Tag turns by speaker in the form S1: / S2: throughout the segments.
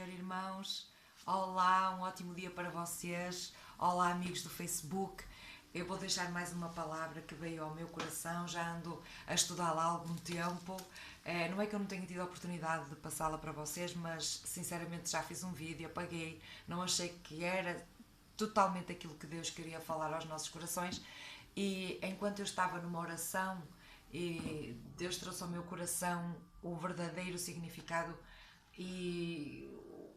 S1: irmãos. Olá, um ótimo dia para vocês. Olá, amigos do Facebook. Eu vou deixar mais uma palavra que veio ao meu coração. Já ando a estudá-la há algum tempo. Não é que eu não tenha tido a oportunidade de passá-la para vocês, mas sinceramente já fiz um vídeo, apaguei. Não achei que era totalmente aquilo que Deus queria falar aos nossos corações. E enquanto eu estava numa oração, e Deus trouxe ao meu coração o verdadeiro significado e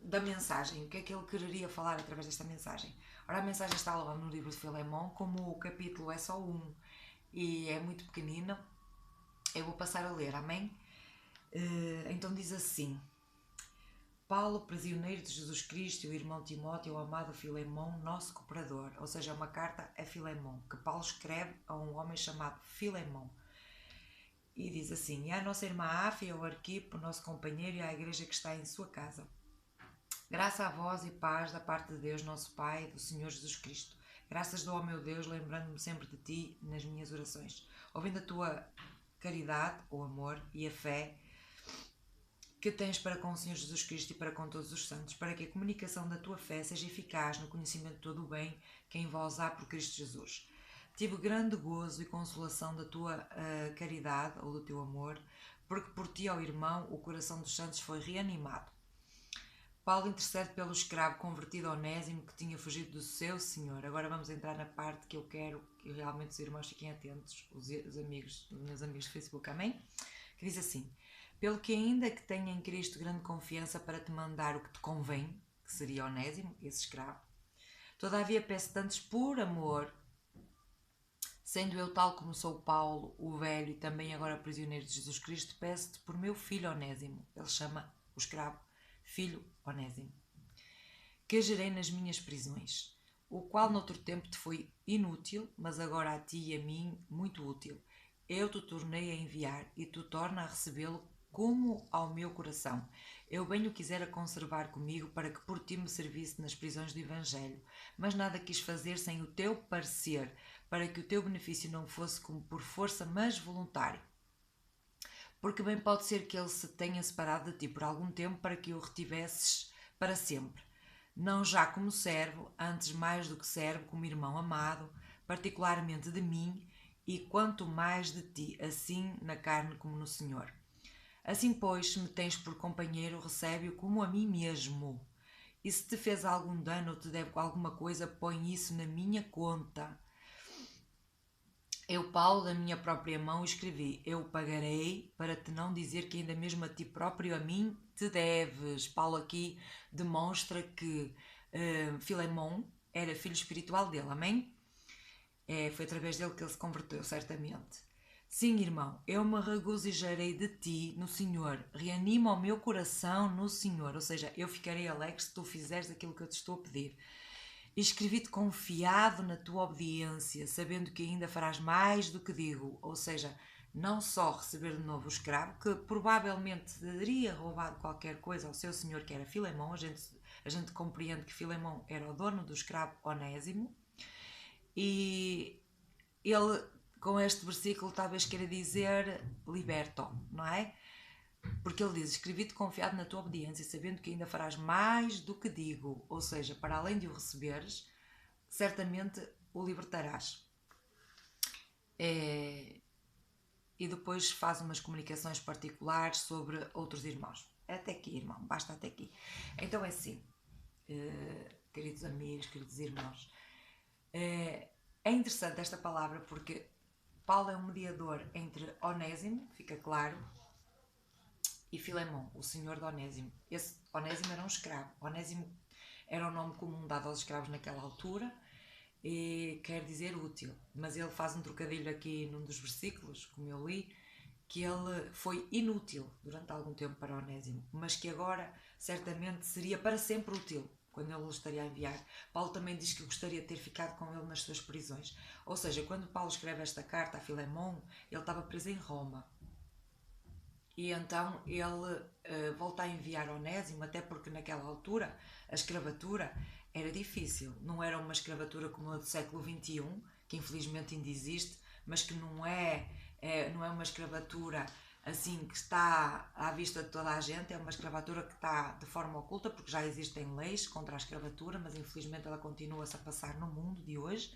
S1: da mensagem, o que é que ele quereria falar através desta mensagem. Ora, a mensagem está lá no livro de Filemão, como o capítulo é só um e é muito pequenino, eu vou passar a ler, amém? Então diz assim: Paulo, prisioneiro de Jesus Cristo, e o irmão Timóteo, o amado Filemão, nosso cooperador, ou seja, uma carta a Filemão, que Paulo escreve a um homem chamado Filemão. E diz assim: e à nossa irmã Áfia, ao Arquipo, nosso companheiro, e à igreja que está em sua casa. Graça a vós e paz da parte de Deus, nosso Pai, e do Senhor Jesus Cristo. Graças dou ao meu Deus, lembrando-me sempre de ti nas minhas orações, ouvindo a tua caridade, o amor e a fé que tens para com o Senhor Jesus Cristo e para com todos os santos, para que a comunicação da tua fé seja eficaz no conhecimento de todo o bem que em vós há por Cristo Jesus. Tive grande gozo e consolação da tua caridade, ou do teu amor, porque por ti, ó irmão, o coração dos santos foi reanimado. Paulo intercede pelo escravo convertido Onésimo que tinha fugido do seu senhor. Agora vamos entrar na parte que eu quero que realmente os irmãos fiquem atentos, os meus amigos do Facebook, amém? Que diz assim: pelo que ainda que tenha em Cristo grande confiança para te mandar o que te convém, que seria Onésimo, esse escravo, todavia peço tantos por amor, sendo eu tal como sou Paulo, o velho e também agora prisioneiro de Jesus Cristo, peço-te por meu filho Onésimo, ele chama o escravo filho Onésimo, que gerei nas minhas prisões, o qual noutro tempo te foi inútil, mas agora a ti e a mim muito útil. Eu te tornei a enviar e tu torna a recebê-lo como ao meu coração. Eu bem o quisera conservar comigo para que por ti me servisse nas prisões do Evangelho, mas nada quis fazer sem o teu parecer, para que o teu benefício não fosse como por força, mas voluntário. Porque bem pode ser que ele se tenha separado de ti por algum tempo para que o retivesses para sempre. Não já como servo, antes mais do que servo, como irmão amado, particularmente de mim, e quanto mais de ti, assim na carne como no Senhor. Assim, pois, se me tens por companheiro, recebe-o como a mim mesmo. E se te fez algum dano ou te deve alguma coisa, põe isso na minha conta. Eu, Paulo, da minha própria mão, escrevi: eu pagarei, para te não dizer que ainda mesmo a ti próprio, a mim, te deves. Paulo aqui demonstra que Filemão era filho espiritual dele, amém? Foi através dele que ele se converteu, certamente. Sim, irmão, eu me regozijarei de ti no Senhor, reanima o meu coração no Senhor, ou seja, eu ficarei alegre se tu fizeres aquilo que eu te estou a pedir. Escrevi-te confiado na tua obediência, sabendo que ainda farás mais do que digo, ou seja, não só receber de novo o escravo, que provavelmente teria roubado qualquer coisa ao seu senhor, que era Filemão. A gente compreende que Filemão era o dono do escravo Onésimo, e ele, com este versículo, talvez queira dizer liberto, não é? Porque ele diz: escrevi-te confiado na tua obediência, sabendo que ainda farás mais do que digo, ou seja, para além de o receberes, certamente o libertarás. E depois faz umas comunicações particulares sobre outros irmãos. Até aqui, irmão, basta até aqui. Então é assim, queridos amigos, queridos irmãos, é interessante esta palavra porque Paulo é um mediador entre Onésimo, fica claro, e Filemão, o senhor de Onésimo. Esse Onésimo era um escravo. Onésimo era o nome comum dado aos escravos naquela altura e quer dizer útil. Mas ele faz um trocadilho aqui num dos versículos, como eu li, que ele foi inútil durante algum tempo para Onésimo, mas que agora certamente seria para sempre útil quando ele o estaria a enviar. Paulo também diz que gostaria de ter ficado com ele nas suas prisões. Ou seja, quando Paulo escreve esta carta a Filemão, ele estava preso em Roma. E então ele volta a enviar Onésimo, até porque naquela altura a escravatura era difícil. Não era uma escravatura como a do século XXI, que infelizmente ainda existe, mas que não é uma escravatura assim que está à vista de toda a gente, é uma escravatura que está de forma oculta, porque já existem leis contra a escravatura, mas infelizmente ela continua-se a passar no mundo de hoje.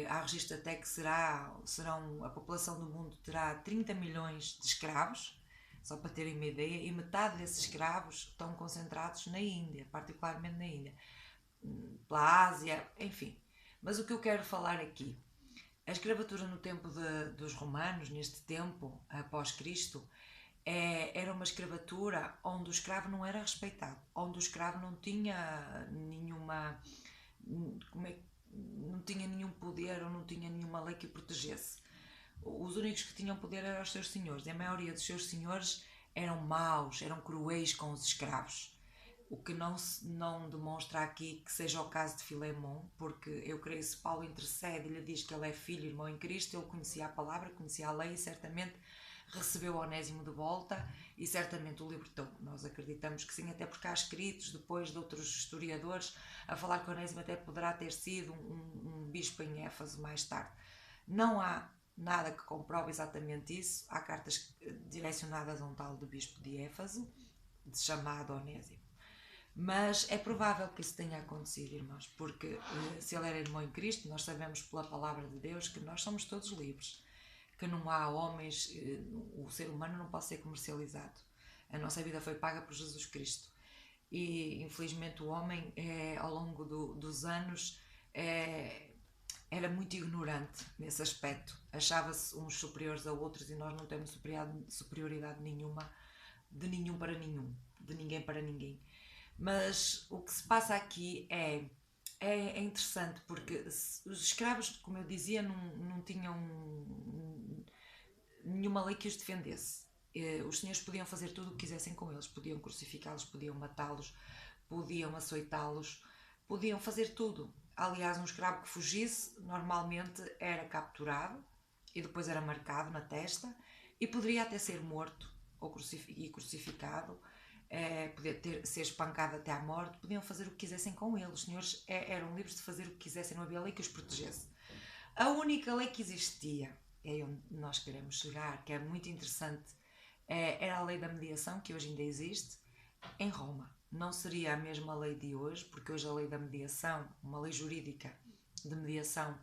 S1: Há registro até que a população do mundo terá 30 milhões de escravos, só para terem uma ideia, e metade desses escravos estão concentrados na Índia, particularmente na Índia, pela Ásia, enfim. Mas o que eu quero falar aqui, a escravatura no tempo dos romanos, neste tempo, após Cristo, era uma escravatura onde o escravo não era respeitado, onde o escravo não tinha nenhuma... não tinha nenhum poder ou não tinha nenhuma lei que o protegesse. Os únicos que tinham poder eram os seus senhores, e a maioria dos seus senhores eram maus, eram cruéis com os escravos. O que não demonstra aqui que seja o caso de Filemão, porque eu creio que se Paulo intercede e lhe diz que ele é filho e irmão em Cristo, ele conhecia a palavra, conhecia a lei e certamente recebeu Onésimo de volta e certamente o libertou. Nós acreditamos que sim, até porque há escritos depois de outros historiadores a falar que Onésimo até poderá ter sido um bispo em Éfeso mais tarde. Não há nada que comprove exatamente isso. Há cartas direcionadas a um tal de bispo de Éfeso, chamado Onésimo. Mas é provável que isso tenha acontecido, irmãos, porque se ele era irmão em Cristo, nós sabemos pela palavra de Deus que nós somos todos livres, que não há homens, o ser humano não pode ser comercializado. A nossa vida foi paga por Jesus Cristo. E infelizmente o homem, ao longo dos anos, era muito ignorante nesse aspecto. Achava-se uns superiores a outros e nós não temos superioridade nenhuma, de nenhum para nenhum, de ninguém para ninguém. Mas o que se passa aqui é interessante, porque os escravos, como eu dizia, não tinham nenhuma lei que os defendesse. Os senhores podiam fazer tudo o que quisessem com eles, podiam crucificá-los, podiam matá-los, podiam açoitá-los, podiam fazer tudo. Aliás, um escravo que fugisse normalmente era capturado e depois era marcado na testa e poderia até ser morto ou crucificado, poder ser espancado até à morte. Podiam fazer o que quisessem com ele. Os senhores eram livres de fazer o que quisessem, não havia lei que os protegesse. A única lei que existia, é onde nós queremos chegar, que é muito interessante, era a lei da mediação, que hoje ainda existe, em Roma. Não seria a mesma lei de hoje, porque hoje a lei da mediação, uma lei jurídica de mediação,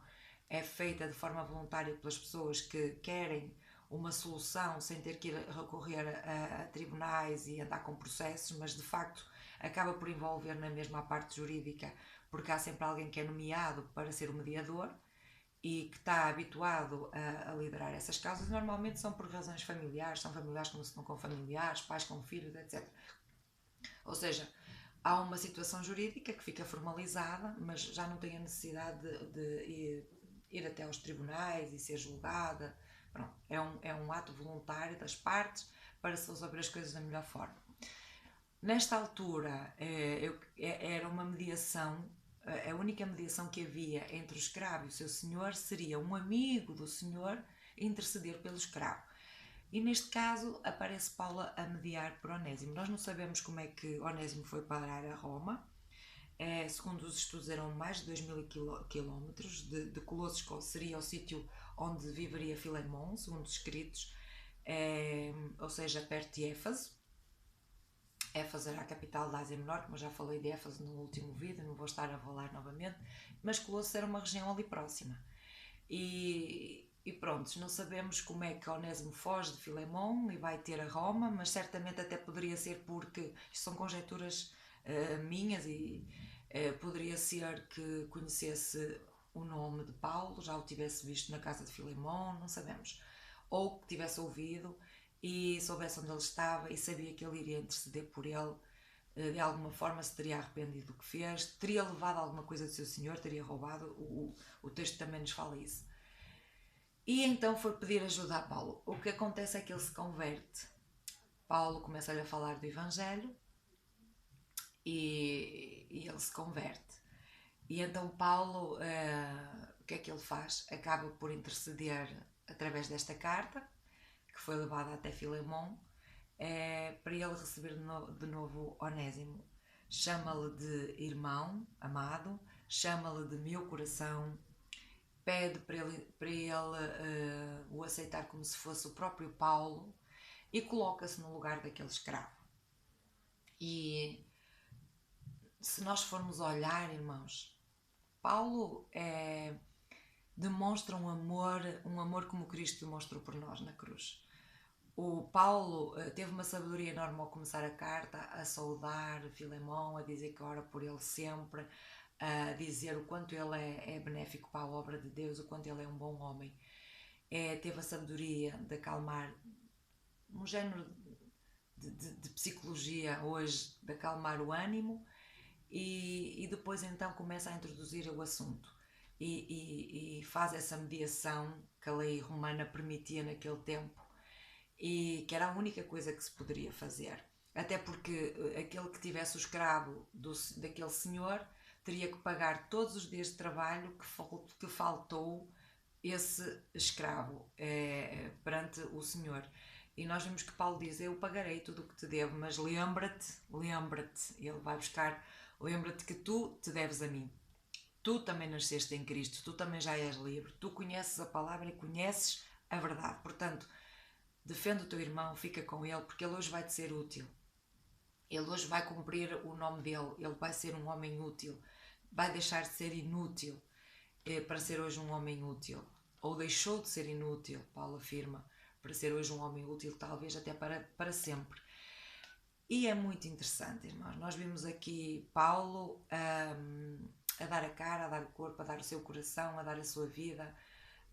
S1: é feita de forma voluntária pelas pessoas que querem uma solução sem ter que ir recorrer a tribunais e andar com processos, mas de facto acaba por envolver na mesma a parte jurídica, porque há sempre alguém que é nomeado para ser o mediador e que está habituado a liderar essas causas. Normalmente são por razões familiares, são familiares que não se dão com familiares, pais com filhos, etc. Ou seja, há uma situação jurídica que fica formalizada, mas já não tem a necessidade de ir até aos tribunais e ser julgada. Pronto, é um ato voluntário das partes para se resolver as coisas da melhor forma. Nesta altura, era uma mediação, a única mediação que havia entre o escravo e o seu senhor seria um amigo do senhor interceder pelo escravo. E neste caso aparece Paulo a mediar por Onésimo. Nós não sabemos como é que Onésimo foi parar a Roma. Segundo os estudos, eram mais de 2.000 quilómetros. De Colossos seria o sítio onde viveria Filemão, segundo os escritos, ou seja, perto de Éfeso. Éfeso era a capital da Ásia Menor, como eu já falei de Éfeso no último vídeo, não vou estar a falar novamente, mas Colossos era uma região ali próxima. E pronto, não sabemos como é que Onésimo foge de Filemão e vai ter a Roma, mas certamente até poderia ser porque, isto são conjecturas minhas, e poderia ser que conhecesse o nome de Paulo, já o tivesse visto na casa de Filemão, não sabemos. Ou que tivesse ouvido e soubesse onde ele estava e sabia que ele iria interceder por ele, de alguma forma se teria arrependido do que fez, teria levado alguma coisa do seu senhor, teria roubado, o texto também nos fala isso. E então foi pedir ajuda a Paulo. O que acontece é que ele se converte. Paulo começa-lhe a falar do Evangelho e ele se converte. E então Paulo, o que é que ele faz? Acaba por interceder através desta carta, que foi levada até Filemão, para ele receber de novo Onésimo. Chama-lhe de irmão amado, chama-lhe de meu coração, pede para ele o aceitar como se fosse o próprio Paulo e coloca-se no lugar daquele escravo. E se nós formos olhar, irmãos, Paulo demonstra um amor como Cristo demonstrou por nós na cruz. O Paulo teve uma sabedoria enorme ao começar a carta, a saudar Filemão, a dizer que ora por ele sempre, a dizer o quanto ele é benéfico para a obra de Deus, o quanto ele é um bom homem. Teve a sabedoria de acalmar um género de psicologia hoje, de acalmar o ânimo, e depois então começa a introduzir o assunto e faz essa mediação que a lei romana permitia naquele tempo e que era a única coisa que se poderia fazer, até porque aquele que tivesse o escravo daquele senhor teria que pagar todos os dias de trabalho que faltou esse escravo perante o senhor. E nós vimos que Paulo diz: eu pagarei tudo o que te devo, mas lembra-te, ele vai buscar, lembra-te que tu te deves a mim. Tu também nasceste em Cristo, tu também já és livre, tu conheces a palavra e conheces a verdade. Portanto, defende o teu irmão, fica com ele, porque ele hoje vai te ser útil. Ele hoje vai cumprir o nome dele, ele vai ser um homem útil, vai deixar de ser inútil para ser hoje um homem útil. Ou deixou de ser inútil, Paulo afirma, para ser hoje um homem útil, talvez até para sempre. E é muito interessante, irmãos. Nós vimos aqui Paulo a dar a cara, a dar o corpo, a dar o seu coração, a dar a sua vida,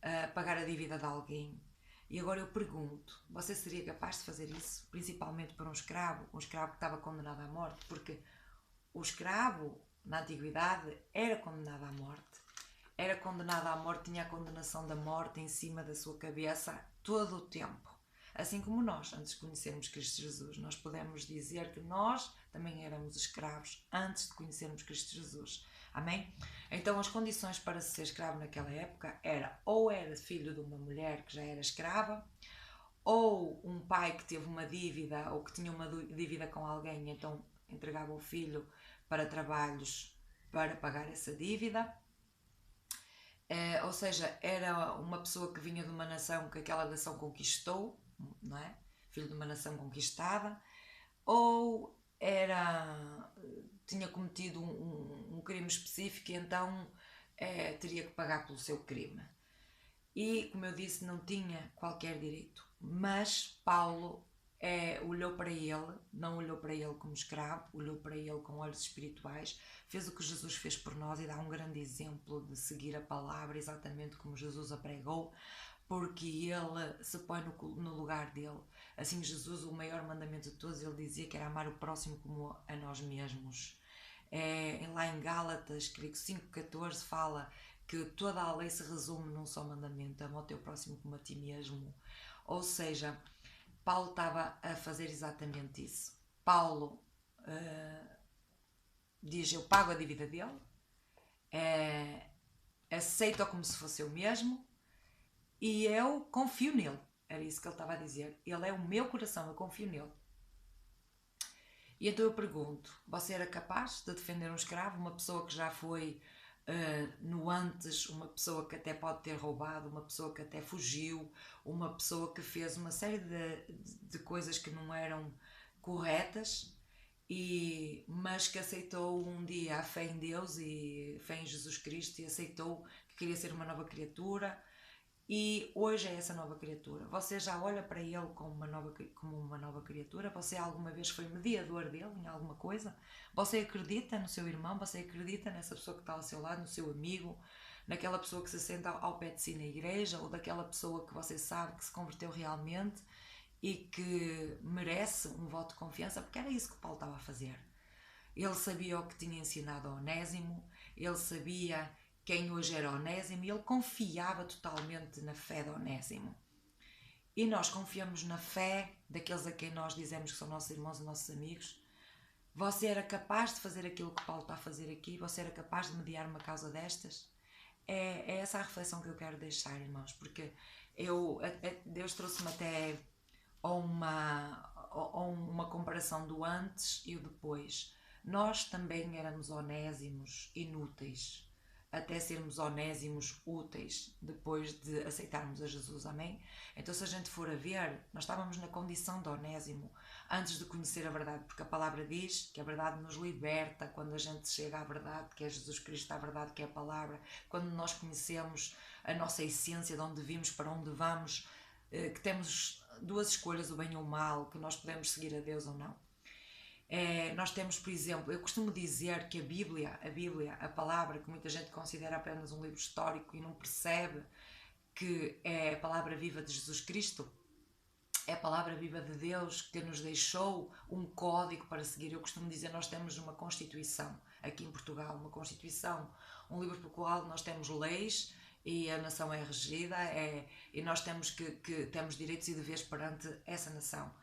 S1: a pagar a dívida de alguém. E agora eu pergunto, você seria capaz de fazer isso? Principalmente para um escravo que estava condenado à morte? Porque o escravo, na antiguidade, era condenado à morte. Era condenado à morte, tinha a condenação da morte em cima da sua cabeça todo o tempo. Assim como nós, antes de conhecermos Cristo Jesus, nós podemos dizer que nós também éramos escravos antes de conhecermos Cristo Jesus. Amém? Então as condições para ser escravo naquela época ou era filho de uma mulher que já era escrava, ou um pai que teve uma dívida ou que tinha uma dívida com alguém, então entregava o filho para trabalhos para pagar essa dívida. Ou seja, era uma pessoa que vinha de uma nação que aquela nação conquistou, não é? Filho de uma nação conquistada, ou tinha cometido um crime específico e então teria que pagar pelo seu crime. E, como eu disse, não tinha qualquer direito. Mas Paulo olhou para ele, não olhou para ele como escravo, olhou para ele com olhos espirituais, fez o que Jesus fez por nós e dá um grande exemplo de seguir a palavra exatamente como Jesus a pregou, porque ele se põe no lugar dele. Assim, Jesus, o maior mandamento de todos, ele dizia que era amar o próximo como a nós mesmos. Lá em Gálatas, creio que 5,14 fala que toda a lei se resume num só mandamento: ama o teu próximo como a ti mesmo. Ou seja, Paulo estava a fazer exatamente isso. Paulo diz: eu pago a dívida dele, aceito-o como se fosse eu mesmo e eu confio nele. Era isso que ele estava a dizer. Ele é o meu coração, eu confio nele. E então eu pergunto: você era capaz de defender um escravo, uma pessoa que já foi no antes, uma pessoa que até pode ter roubado, uma pessoa que até fugiu, uma pessoa que fez uma série de coisas que não eram corretas, mas que aceitou um dia a fé em Deus e fé em Jesus Cristo e aceitou que queria ser uma nova criatura e hoje é essa nova criatura. Você já olha para ele como uma nova criatura? Você alguma vez foi mediador dele em alguma coisa? Você acredita no seu irmão? Você acredita nessa pessoa que está ao seu lado, no seu amigo, naquela pessoa que se senta ao pé de si na igreja, ou daquela pessoa que você sabe que se converteu realmente e que merece um voto de confiança? Porque era isso que Paulo estava a fazer. Ele sabia o que tinha ensinado a Onésimo, ele sabia quem hoje era Onésimo e ele confiava totalmente na fé de Onésimo. E nós confiamos na fé daqueles a quem nós dizemos que são nossos irmãos e nossos amigos. Você era capaz de fazer aquilo que Paulo está a fazer aqui? Você era capaz de mediar uma causa destas? É essa a reflexão que eu quero deixar, irmãos, porque Deus trouxe-me até a uma comparação do antes e o depois. Nós também éramos onésimos, inúteis. até sermos onésimos úteis depois de aceitarmos a Jesus, amém? Então se a gente for a ver, nós estávamos na condição de onésimo antes de conhecer a verdade, porque a palavra diz que a verdade nos liberta quando a gente chega à verdade, que é Jesus Cristo, a verdade que é a palavra, quando nós conhecemos a nossa essência, de onde vimos, para onde vamos, que temos duas escolhas, o bem e o mal, que nós podemos seguir a Deus ou não. Nós temos, por exemplo, eu costumo dizer que a Bíblia, a palavra, que muita gente considera apenas um livro histórico e não percebe que é a palavra viva de Jesus Cristo, é a palavra viva de Deus que nos deixou um código para seguir. Eu costumo dizer, nós temos uma Constituição aqui em Portugal, uma Constituição, um livro pelo qual nós temos leis e a nação é regida, e nós temos temos direitos e deveres perante essa nação.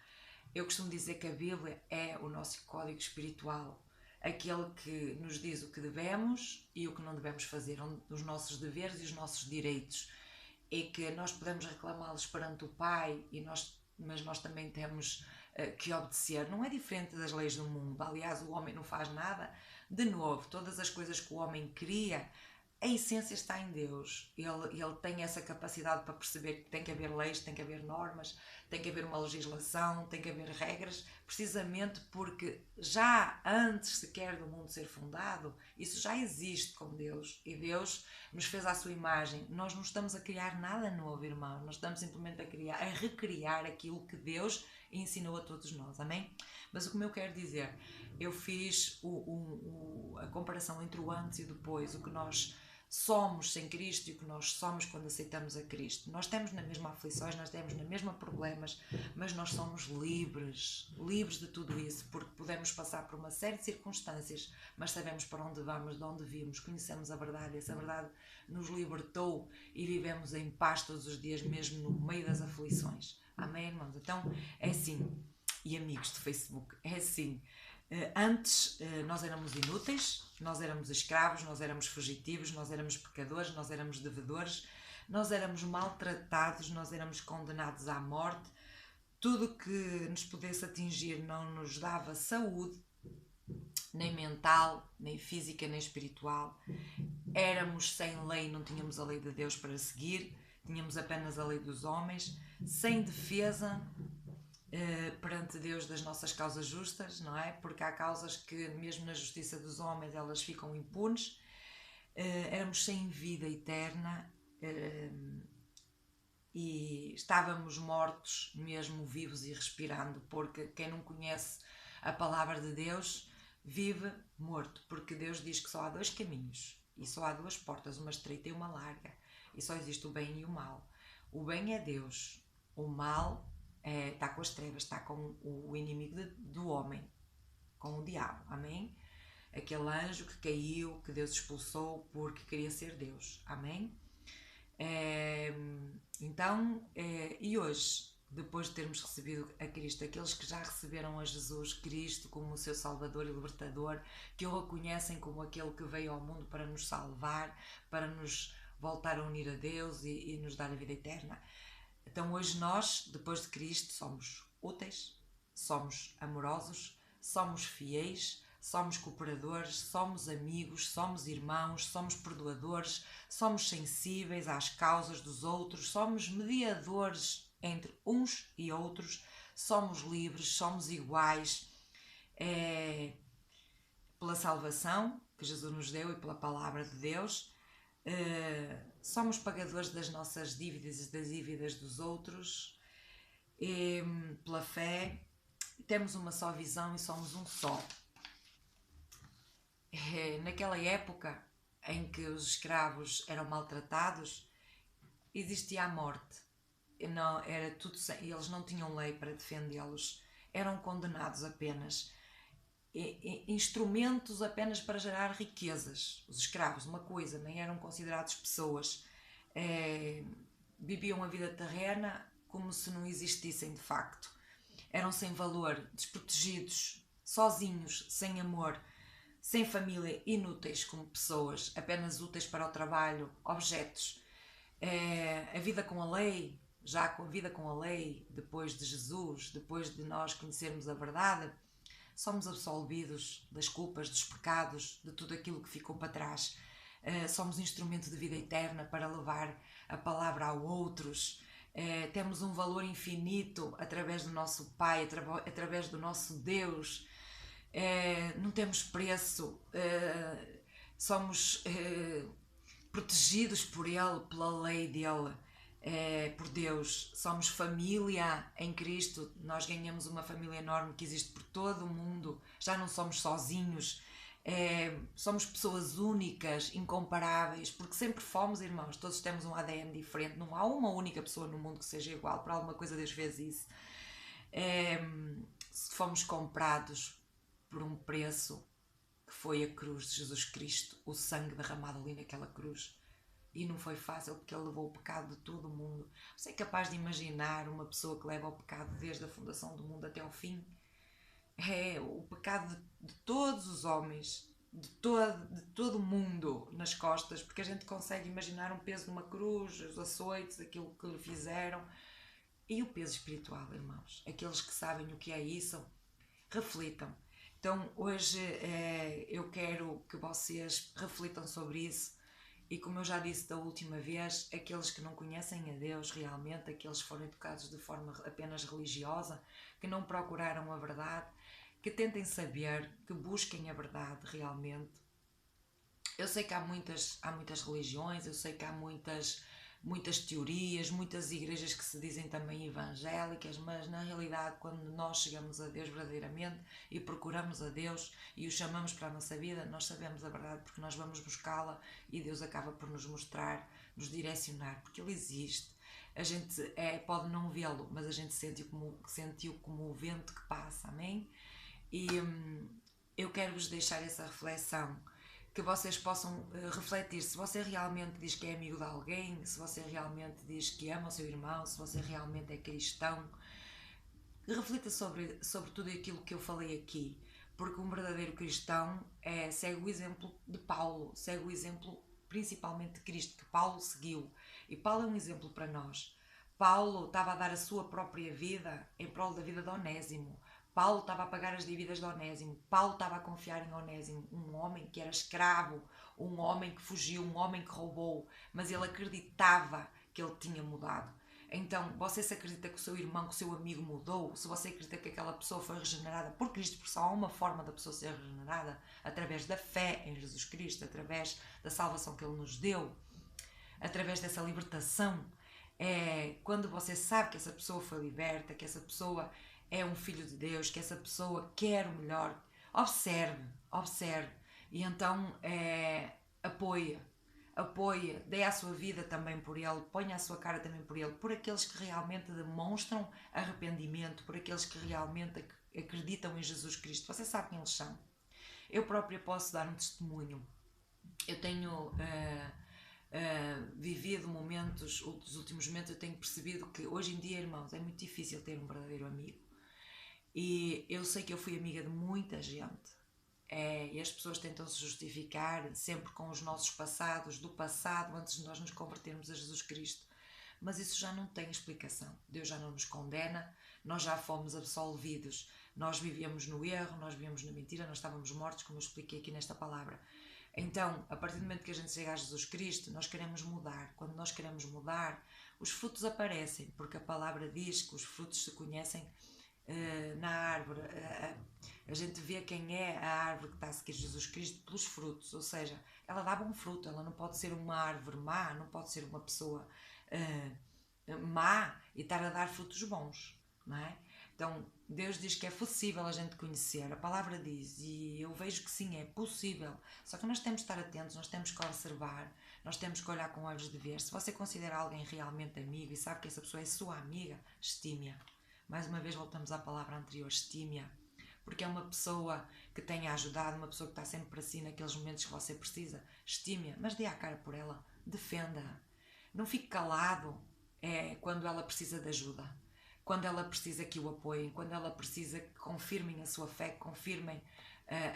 S1: Eu costumo dizer que a Bíblia é o nosso código espiritual, aquele que nos diz o que devemos e o que não devemos fazer, os nossos deveres e os nossos direitos, e que nós podemos reclamá-los perante o Pai, mas nós também temos que obedecer. Não é diferente das leis do mundo. Aliás, o homem não faz nada. De novo, todas as coisas que o homem cria, a essência está em Deus. Ele tem essa capacidade para perceber que tem que haver leis, tem que haver normas, tem que haver uma legislação, tem que haver regras, precisamente porque já antes sequer do mundo ser fundado, isso já existe com Deus, e Deus nos fez à sua imagem. Nós não estamos a criar nada novo, irmão, nós estamos simplesmente a recriar aquilo que Deus ensinou a todos nós, amém? Mas o que eu quero dizer, eu fiz a comparação entre o antes e o depois, o que nós somos sem Cristo e o que nós somos quando aceitamos a Cristo. Nós temos na mesma aflições, nós temos na mesma problemas, mas nós somos livres de tudo isso, porque podemos passar por uma série de circunstâncias, mas sabemos para onde vamos, de onde vimos, conhecemos a verdade, essa verdade nos libertou e vivemos em paz todos os dias, mesmo no meio das aflições. Amém, irmãos? Então, é assim. E amigos de Facebook, é assim. Antes nós éramos inúteis, nós éramos escravos, nós éramos fugitivos, nós éramos pecadores, nós éramos devedores, nós éramos maltratados, nós éramos condenados à morte. Tudo que nos pudesse atingir não nos dava saúde, nem mental, nem física, nem espiritual. Éramos sem lei, não tínhamos a lei de Deus para seguir, tínhamos apenas a lei dos homens, sem defesa perante Deus das nossas causas justas, não é? Porque há causas que mesmo na justiça dos homens elas ficam impunes. Éramos sem vida eterna e estávamos mortos mesmo vivos e respirando, porque quem não conhece a palavra de Deus vive morto, porque Deus diz que só há dois caminhos e só há duas portas, uma estreita e uma larga, e só existe o bem e o mal. O bem é Deus, o mal está com as trevas, está com o inimigo do homem, com o diabo, amém? Aquele anjo que caiu, que Deus expulsou porque queria ser Deus, amém? Então, e hoje, depois de termos recebido a Cristo, aqueles que já receberam a Jesus Cristo como o seu Salvador e Libertador, que o reconhecem como aquele que veio ao mundo para nos salvar, para nos voltar a unir a Deus e nos dar a vida eterna. Então hoje nós, depois de Cristo, somos úteis, somos amorosos, somos fiéis, somos cooperadores, somos amigos, somos irmãos, somos perdoadores, somos sensíveis às causas dos outros, somos mediadores entre uns e outros, somos livres, somos iguais pela salvação que Jesus nos deu e pela palavra de Deus. Somos pagadores das nossas dívidas e das dívidas dos outros, pela fé, temos uma só visão e somos um só. Naquela época em que os escravos eram maltratados, existia a morte. Não, era tudo, eles não tinham lei para defendê-los, eram condenados apenas. Instrumentos apenas para gerar riquezas. Os escravos, uma coisa, nem eram considerados pessoas, viviam a vida terrena como se não existissem de facto, eram sem valor, desprotegidos, sozinhos, sem amor, sem família, inúteis como pessoas, apenas úteis para o trabalho, objetos. A vida com a lei, já com a vida com a lei, depois de Jesus, depois de nós conhecermos a verdade, somos absolvidos das culpas, dos pecados, de tudo aquilo que ficou para trás. somos instrumento de vida eterna para levar a palavra a outros. Temos um valor infinito através do nosso Pai, através do nosso Deus. Não temos preço, somos protegidos por Ele, pela lei dele, por Deus. Somos família em Cristo. Nós ganhamos uma família enorme que existe por todo o mundo. Já não somos sozinhos. Somos pessoas únicas, incomparáveis, porque sempre fomos, irmãos. Todos temos um ADN diferente. Não há uma única pessoa no mundo que seja igual. Por alguma coisa Deus fez isso. Fomos comprados por um preço que foi a cruz de Jesus Cristo, o sangue derramado ali naquela cruz. E não foi fácil, porque Ele levou o pecado de todo o mundo. Você é capaz de imaginar uma pessoa que leva o pecado desde a fundação do mundo até ao fim? É o pecado de todos os homens, de todo o mundo nas costas, porque a gente consegue imaginar um peso numa cruz, os açoites, aquilo que lhe fizeram. E o peso espiritual, irmãos, aqueles que sabem o que é isso, reflitam. Então hoje eu quero que vocês reflitam sobre isso. E como eu já disse da última vez, aqueles que não conhecem a Deus realmente, aqueles que foram educados de forma apenas religiosa, que não procuraram a verdade, que tentem saber, que busquem a verdade realmente. Eu sei que há muitas religiões, eu sei que há muitas teorias, muitas igrejas que se dizem também evangélicas, mas na realidade quando nós chegamos a Deus verdadeiramente e procuramos a Deus e o chamamos para a nossa vida, nós sabemos a verdade porque nós vamos buscá-la e Deus acaba por nos mostrar, nos direcionar, porque Ele existe. A gente pode não vê-lo, mas a gente sentiu como o vento que passa, amém? E eu quero-vos deixar essa reflexão, que vocês possam refletir se você realmente diz que é amigo de alguém, se você realmente diz que ama o seu irmão, se você realmente é cristão. Reflita sobre tudo aquilo que eu falei aqui, porque um verdadeiro cristão segue o exemplo de Paulo, segue o exemplo principalmente de Cristo, que Paulo seguiu. E Paulo é um exemplo para nós. Paulo estava a dar a sua própria vida em prol da vida de Onésimo. Paulo estava a pagar as dívidas de Onésimo. Paulo estava a confiar em Onésimo, um homem que era escravo, um homem que fugiu, um homem que roubou, mas ele acreditava que ele tinha mudado. Então, você se acredita que o seu irmão, que o seu amigo mudou, se você acredita que aquela pessoa foi regenerada por Cristo, porque só há uma forma da pessoa ser regenerada, através da fé em Jesus Cristo, através da salvação que Ele nos deu, através dessa libertação, quando você sabe que essa pessoa foi liberta, que essa pessoa é um filho de Deus, que essa pessoa quer o melhor, observe, e então apoia, dê a sua vida também por Ele, ponha a sua cara também por Ele, por aqueles que realmente demonstram arrependimento, por aqueles que realmente acreditam em Jesus Cristo. Você sabe quem eles são. Eu própria posso dar um testemunho. Eu tenho vivido momentos, os últimos momentos eu tenho percebido que hoje em dia, irmãos, é muito difícil ter um verdadeiro amigo. E eu sei que eu fui amiga de muita gente. E as pessoas tentam se justificar sempre com os nossos passados, do passado, antes de nós nos convertermos a Jesus Cristo. Mas isso já não tem explicação. Deus já não nos condena, nós já fomos absolvidos. Nós vivíamos no erro, nós vivíamos na mentira, nós estávamos mortos, como eu expliquei aqui nesta palavra. Então, a partir do momento que a gente chega a Jesus Cristo, nós queremos mudar. Quando nós queremos mudar, os frutos aparecem, porque a palavra diz que os frutos se conhecem na árvore. A gente vê quem é a árvore que está a seguir Jesus Cristo pelos frutos, ou seja, ela dá bom fruto, ela não pode ser uma árvore má, não pode ser uma pessoa má e estar a dar frutos bons, não é? Então, Deus diz que é possível a gente conhecer, a palavra diz, e eu vejo que sim, é possível, só que nós temos de estar atentos, nós temos que observar, nós temos que olhar com olhos de ver. Se você considera alguém realmente amigo e sabe que essa pessoa é sua amiga, estime-a. Mais uma vez voltamos à palavra anterior, estime-a, porque é uma pessoa que tenha ajudado, uma pessoa que está sempre para si naqueles momentos que você precisa. Estime-a, mas dê a cara por ela, defenda-a. Não fique calado quando ela precisa de ajuda, quando ela precisa que o apoiem, quando ela precisa que confirmem a sua fé, que confirmem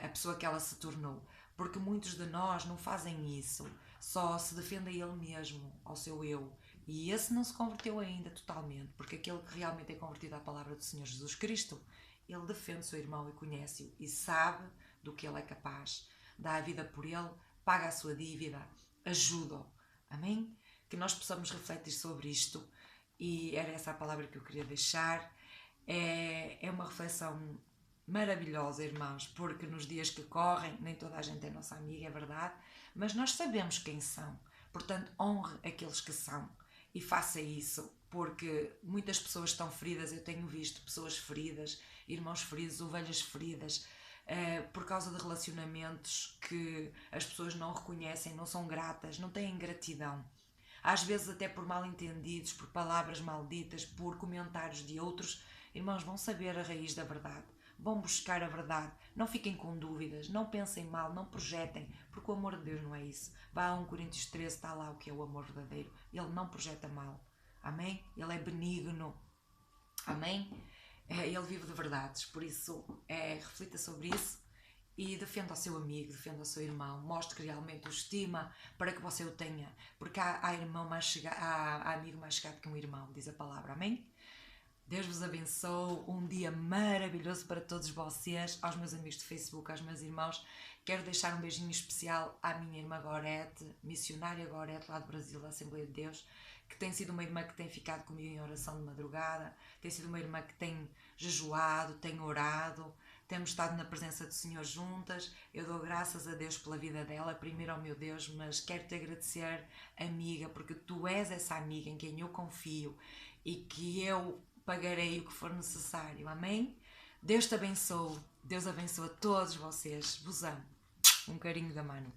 S1: a pessoa que ela se tornou. Porque muitos de nós não fazem isso, só se defendem a ele mesmo, ao seu eu. E esse não se converteu ainda totalmente, porque aquele que realmente é convertido à palavra do Senhor Jesus Cristo, ele defende o seu irmão e conhece-o e sabe do que ele é capaz, dá a vida por ele, paga a sua dívida, ajuda-o. Amém? Que nós possamos refletir sobre isto, e era essa a palavra que eu queria deixar. É uma reflexão maravilhosa, irmãos, porque nos dias que correm, nem toda a gente é nossa amiga, é verdade, mas nós sabemos quem são. Portanto, honre aqueles que são e faça isso, porque muitas pessoas estão feridas. Eu tenho visto pessoas feridas, irmãos feridos, ovelhas feridas, por causa de relacionamentos que as pessoas não reconhecem, não são gratas, não têm gratidão. Às vezes até por mal entendidos, por palavras malditas, por comentários de outros. Irmãos, vão saber a raiz da verdade, vão buscar a verdade, não fiquem com dúvidas, não pensem mal, não projetem, porque o amor de Deus não é isso. Vá a 1 Coríntios 13, está lá o que é o amor verdadeiro. Ele não projeta mal, amém? Ele é benigno, amém? Ele vive de verdades, por isso reflita sobre isso e defenda o seu amigo, defenda o seu irmão, mostre que realmente o estima para que você o tenha, porque há irmão mais chegado, há amigo mais chegado que um irmão, diz a palavra, amém? Deus vos abençoe, um dia maravilhoso para todos vocês, aos meus amigos de Facebook, aos meus irmãos. Quero deixar um beijinho especial à minha irmã Gorete, missionária Gorete, lá do Brasil, da Assembleia de Deus, que tem sido uma irmã que tem ficado comigo em oração de madrugada, tem sido uma irmã que tem jejuado, tem orado, temos estado na presença do Senhor juntas. Eu dou graças a Deus pela vida dela, primeiro ao meu Deus, mas quero-te agradecer, amiga, porque tu és essa amiga em quem eu confio e que eu pagarei o que for necessário, amém? Deus te abençoe, Deus abençoe a todos vocês, vos amo. Um carinho da mano.